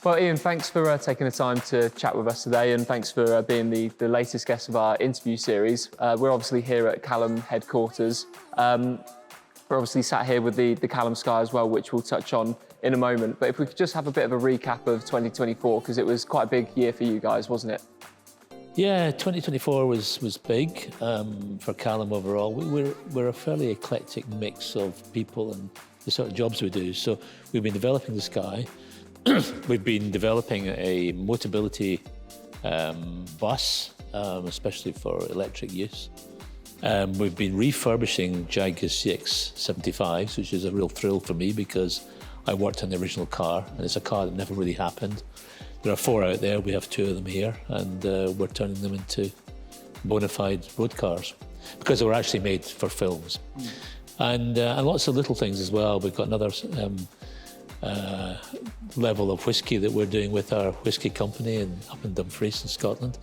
Well, Ian, thanks for taking the time to chat with us today, and thanks for being the latest guest of our interview series. We're obviously here at Callum headquarters. We're obviously sat here with the Callum Skye as well, which we'll touch on in a moment. But if we could just have a bit of a recap of 2024, because it was quite a big year for you guys, wasn't it? Yeah, 2024 was big for Callum overall. We're a fairly eclectic mix of people and the sort of jobs we do. So we've been developing the Skye. We've been developing a Motability bus, especially for electric use. We've been refurbishing Jaguar CX-75s, which is a real thrill for me because I worked on the original car, and it's a car that never really happened. There are 4 out there, we have 2 of them here, and we're turning them into bona fide road cars because they were actually made for films. And lots of little things as well. We've got another level of whisky that we're doing with our whisky company up in Dumfries in Scotland,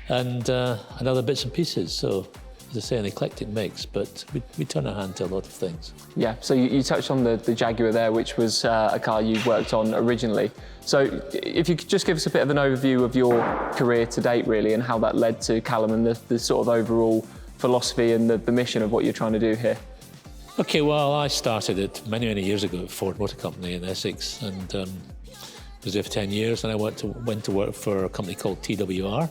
and other bits and pieces. So, as I say, an eclectic mix, but we turn our hand to a lot of things. Yeah, so you touched on the Jaguar there, which was a car you worked on originally. So if you could just give us a bit of an overview of your career to date, really, and how that led to Callum and the sort of overall philosophy and the mission of what you're trying to do here. Okay, well, I started it many years ago at Ford Motor Company in Essex, and was there for 10 years, and I went to work for a company called TWR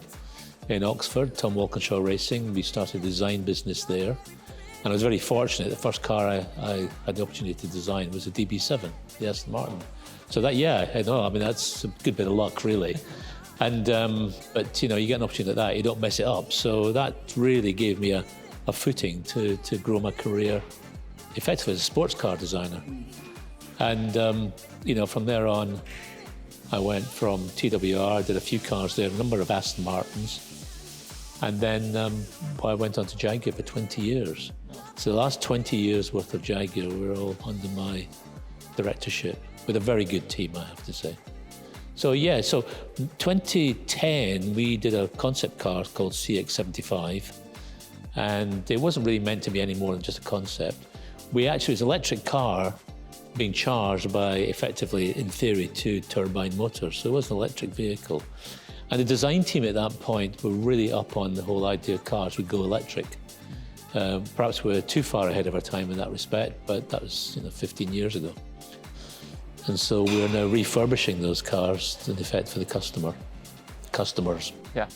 in Oxford, Tom Walkinshaw Racing. We started a design business there, and I was very fortunate. The first car I had the opportunity to design was a DB7, the Aston Martin. So that, yeah, I know, I mean, that's a good bit of luck, really. And but you know, you get an opportunity like that, you don't mess it up. So that really gave me a footing to grow my career effectively as a sports car designer. And you know, from there on, I went from TWR, did a few cars there, a number of Aston Martins, and then I went on to Jaguar for 20 years. So the last 20 years worth of Jaguar were all under my directorship, with a very good team, I have to say. So yeah, so 2010, we did a concept car called CX-75, and it wasn't really meant to be any more than just a concept. We actually, it was an electric car being charged by, effectively, in theory, 2 turbine motors. So it was an electric vehicle. And the design team at that point were really up on the whole idea of cars would go electric. Perhaps we were too far ahead of our time in that respect, but that was 15 years ago. And so we're now refurbishing those cars, in effect, for the customers. Yeah.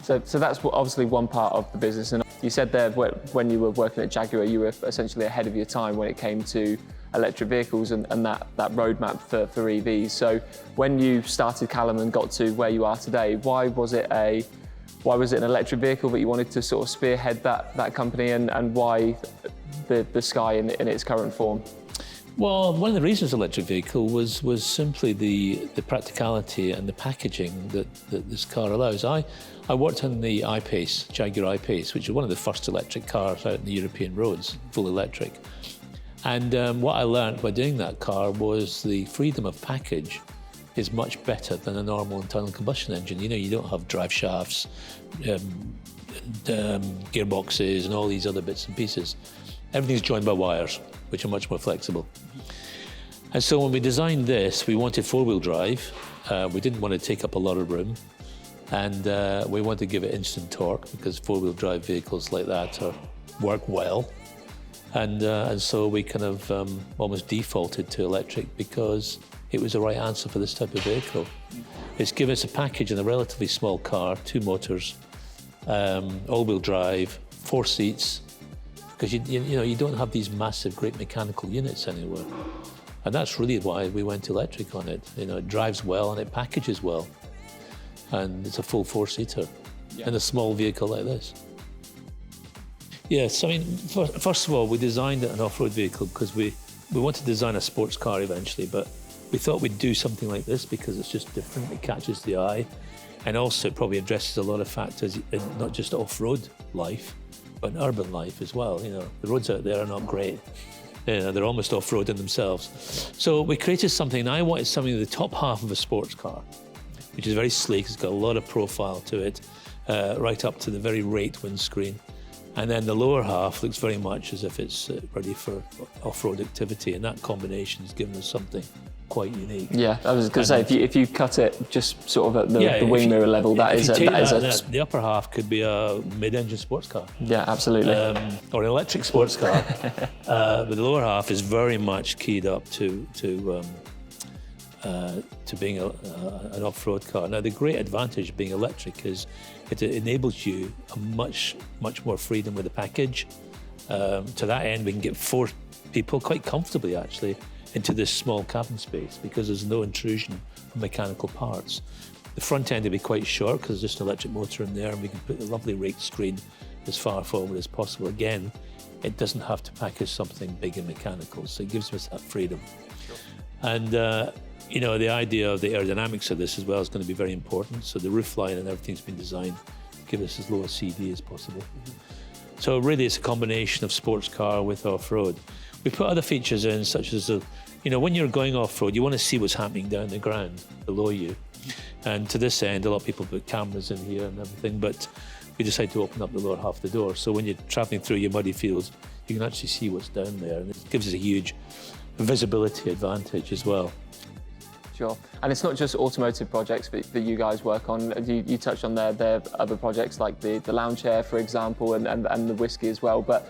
So that's obviously one part of the business. And you said there when you were working at Jaguar, you were essentially ahead of your time when it came to electric vehicles and that roadmap for EVs. So when you started Callum and got to where you are today, why was it an electric vehicle that you wanted to sort of spearhead that company, and why the Skye in its current form? Well, one of the reasons electric vehicle was simply the practicality and the packaging that this car allows. I worked on the I-Pace, Jaguar I-Pace, which is one of the first electric cars out in the European roads, full electric. And what I learned by doing that car was the freedom of package is much better than a normal internal combustion engine. You know, you don't have drive shafts, gearboxes and all these other bits and pieces. Everything's joined by wires, which are much more flexible. And so when we designed this, we wanted 4-wheel drive. We didn't want to take up a lot of room. And we wanted to give it instant torque because 4-wheel drive vehicles like that work well. And so we kind of almost defaulted to electric because it was the right answer for this type of vehicle. It's given us a package in a relatively small car, 2 motors, all-wheel drive, 4 seats, because you don't have these massive, great mechanical units anywhere. And that's really why we went electric on it. You know, it drives well and it packages well. And it's a full 4-seater in a small vehicle like this. Yes, I mean, first of all, we designed an off-road vehicle because we wanted to design a sports car eventually, but we thought we'd do something like this because it's just different, it catches the eye, and also it probably addresses a lot of factors in not just off-road life, but in urban life as well. You know, the roads out there are not great. You know, they're almost off-road in themselves. So we created something, and I wanted something in the top half of a sports car, which is very sleek, it's got a lot of profile to it, right up to the very rate windscreen. And then the lower half looks very much as if it's ready for off-road activity, and that combination has given us something quite unique. Yeah, I was going to say, if you cut it just sort of at the wing mirror level, the upper half could be a mid-engine sports car. Yeah, absolutely. Or an electric sports car. But the lower half is very much keyed up to being an off-road car. Now, the great advantage of being electric is it enables you a much more freedom with the package. To that end, we can get 4 people quite comfortably, actually, into this small cabin space because there's no intrusion of mechanical parts. The front end will be quite short because there's just an electric motor in there, and we can put a lovely rake screen as far forward as possible. Again, it doesn't have to package something big and mechanical, so it gives us that freedom. Sure. And you know, the idea of the aerodynamics of this as well is going to be very important. So the roof line and everything's been designed to give us as low a CD as possible. So really, it's a combination of sports car with off-road. We put other features in, such as, you know, when you're going off-road, you want to see what's happening down the ground below you. And to this end, a lot of people put cameras in here and everything, but we decided to open up the lower half of the door. So when you're traveling through your muddy fields, you can actually see what's down there. And it gives us a huge visibility advantage as well. Sure. And it's not just automotive projects that you guys work on. You touched on there are other projects like the lounge chair, for example, and the whiskey as well. But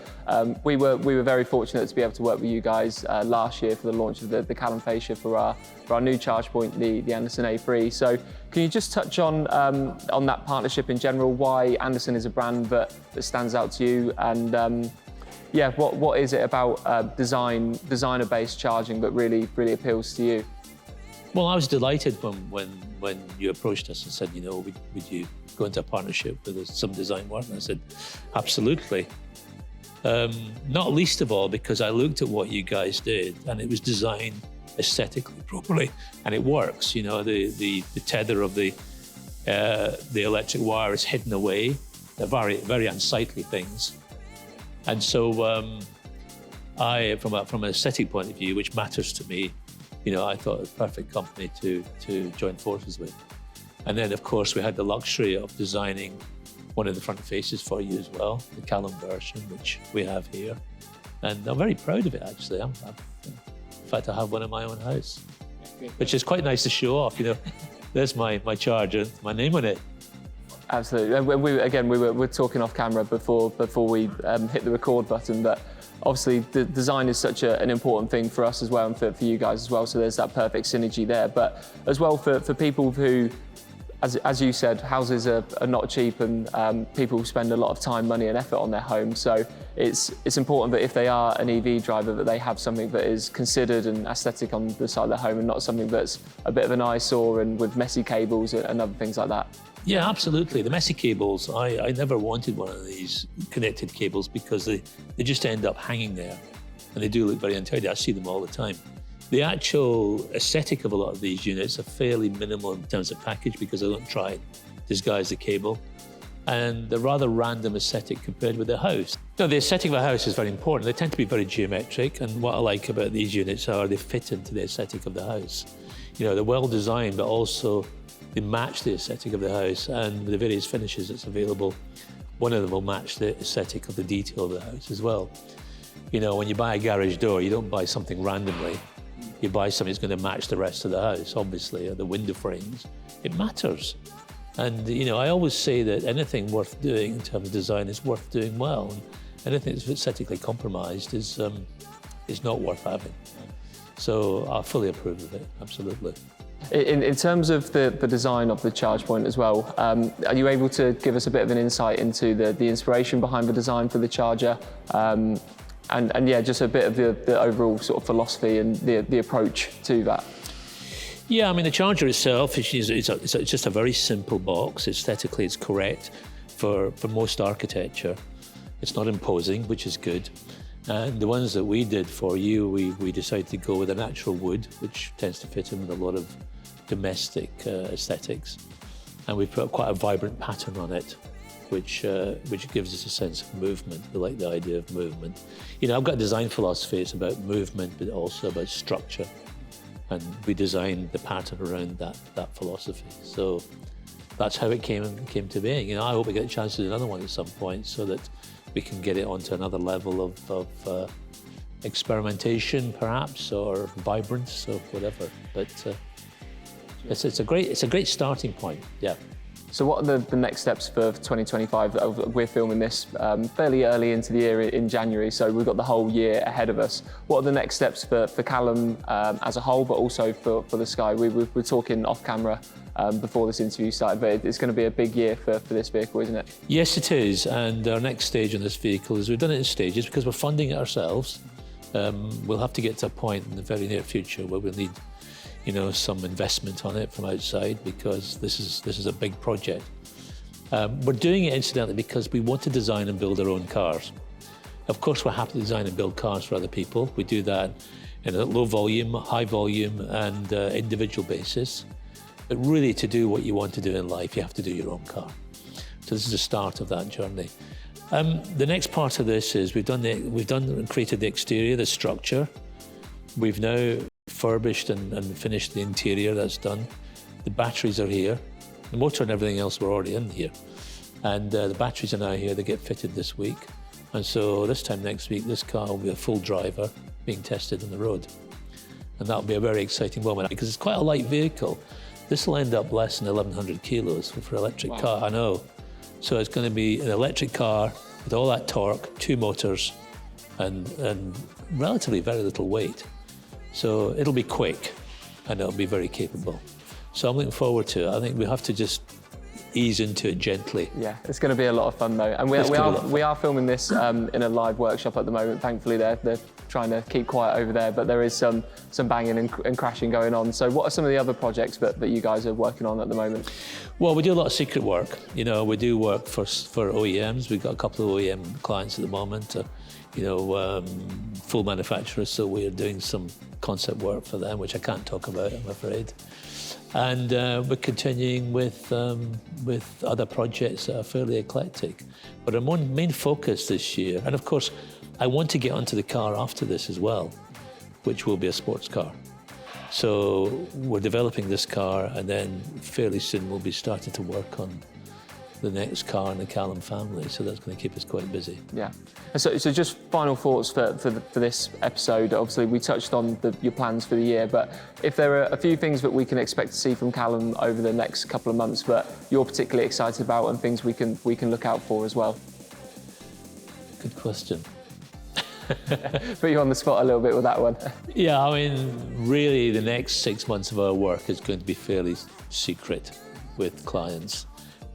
we were very fortunate to be able to work with you guys last year for the launch of the CALLUM fascia for our new charge point, the Andersen A3. So can you just touch on that partnership in general, why Andersen is a brand that stands out to you, and yeah, what is it about designer-based charging that really appeals to you? Well, I was delighted when you approached us and said, you know, would you go into a partnership with some design work? And I said, absolutely. Not least of all because I looked at what you guys did and it was designed aesthetically properly, and it works. You know, the tether of the electric wire is hidden away. They're very unsightly things, and so from an aesthetic point of view, which matters to me, you know, I thought it was a perfect company to join forces with. And then, of course, we had the luxury of designing one of the front faces for you as well, the CALLUM version, which we have here. And I'm very proud of it, actually. In fact, I have one in my own house, which is quite nice to show off. You know, there's my charger, my name on it. Absolutely. We were talking off camera before we hit the record button, but obviously the design is such an important thing for us as well, and for you guys as well, so there's that perfect synergy there. But as well for people who, as you said, houses are not cheap, and people spend a lot of time, money and effort on their home, so it's important that if they are an EV driver, that they have something that is considered and aesthetic on the side of their home, and not something that's a bit of an eyesore and with messy cables and other things like that. Yeah, absolutely. The messy cables, I never wanted one of these connected cables because they just end up hanging there, and they do look very untidy. I see them all the time. The actual aesthetic of a lot of these units are fairly minimal in terms of package because I don't try and disguise the cable, and they're rather random aesthetic compared with the house. No, the aesthetic of a house is very important. They tend to be very geometric, and what I like about these units are they fit into the aesthetic of the house. You know, they're well designed, but also they match the aesthetic of the house, and with the various finishes that's available, one of them will match the aesthetic of the detail of the house as well. You know, when you buy a garage door, you don't buy something randomly. You buy something that's going to match the rest of the house, obviously, or the window frames. It matters. And, you know, I always say that anything worth doing in terms of design is worth doing well, and anything that's aesthetically compromised is not worth having. So I fully approve of it, absolutely. In terms of the design of the charge point as well, are you able to give us a bit of an insight into the inspiration behind the design for the charger? And yeah, just a bit of the overall sort of philosophy and the approach to that. Yeah, I mean, the charger itself it's just a very simple box. Aesthetically, it's correct for most architecture. It's not imposing, which is good. And the ones that we did for you, we decided to go with a natural wood, which tends to fit in with a lot of domestic aesthetics. And we put quite a vibrant pattern on it, which gives us a sense of movement. We like the idea of movement. You know, I've got a design philosophy. It's about movement, but also about structure. And we designed the pattern around that philosophy. So that's how it came to being. You know, I hope we get a chance to do another one at some point so that we can get it onto another level of experimentation, perhaps, or vibrance, or whatever. But it's a great starting point. Yeah. So what are the next steps for 2025? We're filming this fairly early into the year in January, so we've got the whole year ahead of us. What are the next steps for Callum as a whole, but also for the Sky? We're talking off camera before this interview started, but it's going to be a big year for this vehicle, isn't it? Yes, it is. And our next stage on this vehicle is we've done it in stages because we're funding it ourselves. We'll have to get to a point in the very near future where we'll need, some investment on it from outside, because this is a big project. We're doing it incidentally because we want to design and build our own cars. Of course, we're happy to design and build cars for other people. We do that in a low volume, high volume, and individual basis. But really, to do what you want to do in life, you have to do your own car. So this is the start of that journey. The next part of this is we've done and created the exterior, the structure. We've now furbished and finished the interior. That's done. The batteries are here. The motor and everything else were already in here. And the batteries are now here. They get fitted this week. And so this time next week, this car will be a full driver being tested on the road. And that'll be a very exciting moment because it's quite a light vehicle. This will end up less than 1,100 kilos for an electric car, I know. So it's going to be an electric car with all that torque, 2 motors, and relatively very little weight. So it'll be quick and it'll be very capable. So I'm looking forward to it. I think we have to just ease into it gently. Yeah, it's going to be a lot of fun though. And we are filming this in a live workshop at the moment. Thankfully, they're trying to keep quiet over there, but there is some banging and crashing going on. So what are some of the other projects that you guys are working on at the moment? Well, we do a lot of secret work. We do work for OEMs. We've got a couple of OEM clients at the moment, full manufacturers. So we're doing some concept work for them, which I can't talk about, I'm afraid. And we're continuing with other projects that are fairly eclectic. But our main focus this year, and of course, I want to get onto the car after this as well, which will be a sports car. So we're developing this car, and then fairly soon we'll be starting to work on the next car in the Callum family. So that's going to keep us quite busy. Yeah. So just final thoughts for this episode. Obviously, we touched on your plans for the year, but if there are a few things that we can expect to see from Callum over the next couple of months that you're particularly excited about, and things we can look out for as well. Good question. Put you on the spot a little bit with that one. Yeah, I mean, really, the next 6 months of our work is going to be fairly secret with clients.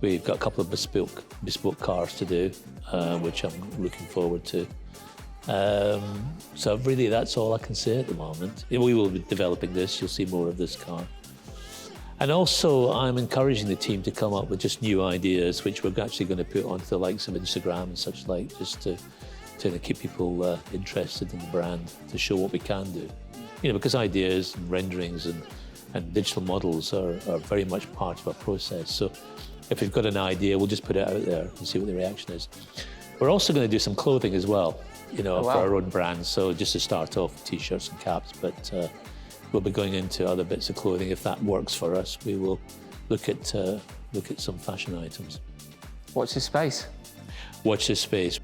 We've got a couple of bespoke cars to do, which I'm looking forward to. So really, that's all I can say at the moment. We will be developing this. You'll see more of this car. And also, I'm encouraging the team to come up with just new ideas, which we're actually going to put onto the likes of Instagram and such like, just to keep people interested in the brand, to show what we can do. Because ideas and renderings and digital models are very much part of our process. So if we've got an idea, we'll just put it out there and see what the reaction is. We're also going to do some clothing as well, for our own brand. So just to start off, T-shirts and caps, but we'll be going into other bits of clothing. If that works for us, we will look at some fashion items. Watch this space. Watch this space.